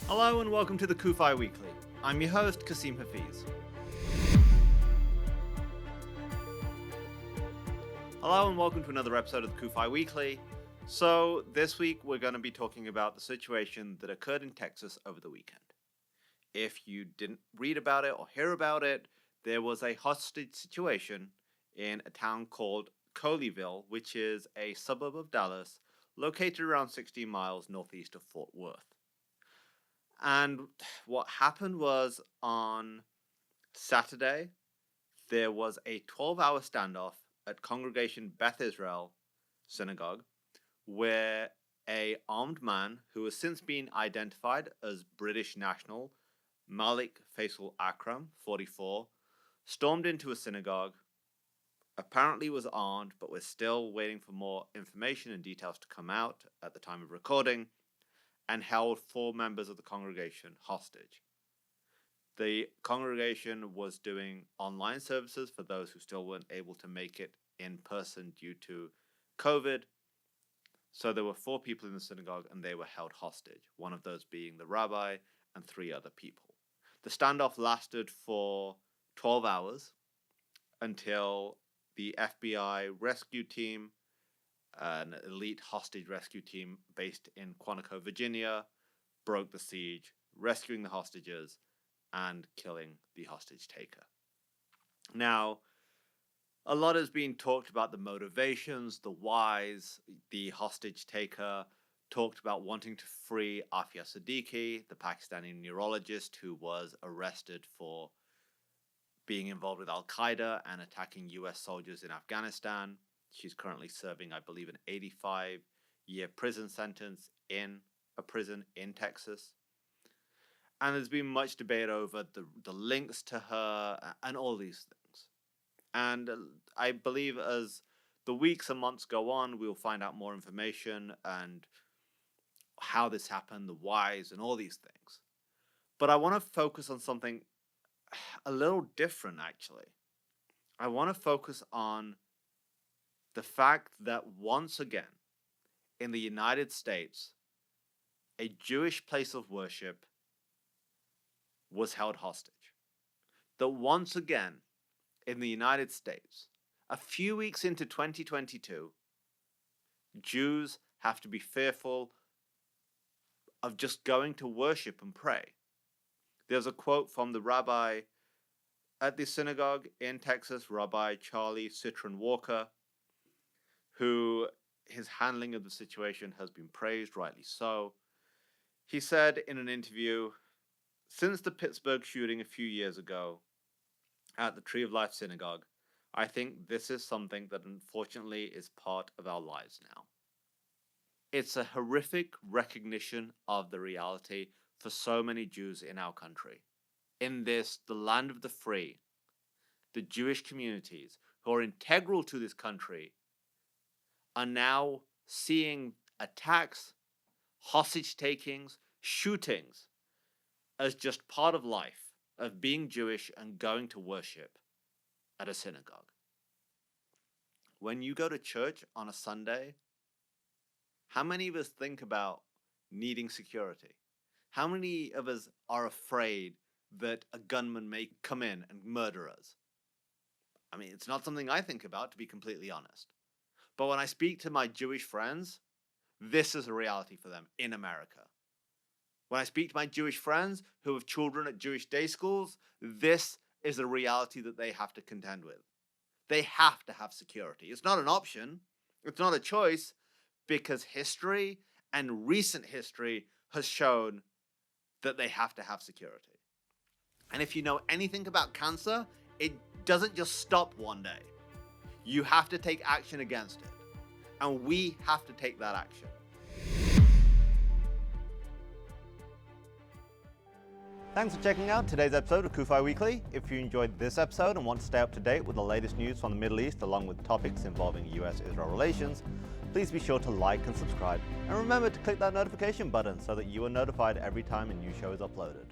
Hello and welcome to the CUFI Weekly. I'm your host, Kasim. Hello and welcome to another episode of the CUFI Weekly. So this week we're going to be talking about the situation that occurred in Texas over the weekend. If you didn't read about it or hear about it, there was a hostage situation in a town called Colleyville, which is a suburb of Dallas, located around 16 miles northeast of Fort Worth. And what happened was on Saturday, there was a 12-hour standoff at Congregation Beth Israel Synagogue, where a armed man who has since been identified as British national Malik Faisal Akram, 44, stormed into a synagogue, apparently was armed, but we're still waiting for more information and details to come out at the time of recording, and held 4 members of the congregation hostage. The congregation was doing online services for those who still weren't able to make it in person due to COVID. So there were 4 people in the synagogue and they were held hostage, one of those being the rabbi and 3 other people. The standoff lasted for 12 hours until the FBI rescue team, an elite hostage rescue team based in Quantico, Virginia, broke the siege, rescuing the hostages and killing the hostage taker. Now, a lot has been talked about the motivations, the whys. The hostage taker talked about wanting to free Afia Siddiqui, the Pakistani neurologist who was arrested for being involved with Al-Qaeda and attacking US soldiers in Afghanistan. She's currently serving, I believe, an 85-year prison sentence in a prison in Texas. And there's been much debate over the links to her and all these things. And I believe as the weeks and months go on, we'll find out more information and how this happened, the whys, and all these things. But I want to focus on something a little different, actually. I want to focus on the fact that once again, in the United States, a Jewish place of worship was held hostage. That once again, in the United States, a few weeks into 2022, Jews have to be fearful of just going to worship and pray. There's a quote from the rabbi at the synagogue in Texas, Rabbi Charlie Citron Walker, who his handling of the situation has been praised, rightly so. He said in an interview, "Since the Pittsburgh shooting a few years ago at the Tree of Life Synagogue, I think this is something that unfortunately is part of our lives now. It's a horrific recognition of the reality for so many Jews in our country. In this, the land of the free, the Jewish communities who are integral to this country are now seeing attacks, hostage takings, shootings as just part of life, of being Jewish and going to worship at a synagogue. When you go to church on a Sunday, how many of us think about needing security? How many of us are afraid that a gunman may come in and murder us? I mean, it's not something I think about, to be completely honest. But when I speak to my Jewish friends, this is a reality for them in America. When I speak to my Jewish friends who have children at Jewish day schools, this is a reality that they have to contend with. They have to have security. It's not an option. It's not a choice, because history and recent history has shown that they have to have security. And if you know anything about cancer, it doesn't just stop one day. You have to take action against it. And we have to take that action. Thanks for checking out today's episode of CUFI Weekly. If you enjoyed this episode and want to stay up to date with the latest news from the Middle East along with topics involving US-Israel relations, please be sure to like and subscribe. And remember to click that notification button so that you are notified every time a new show is uploaded.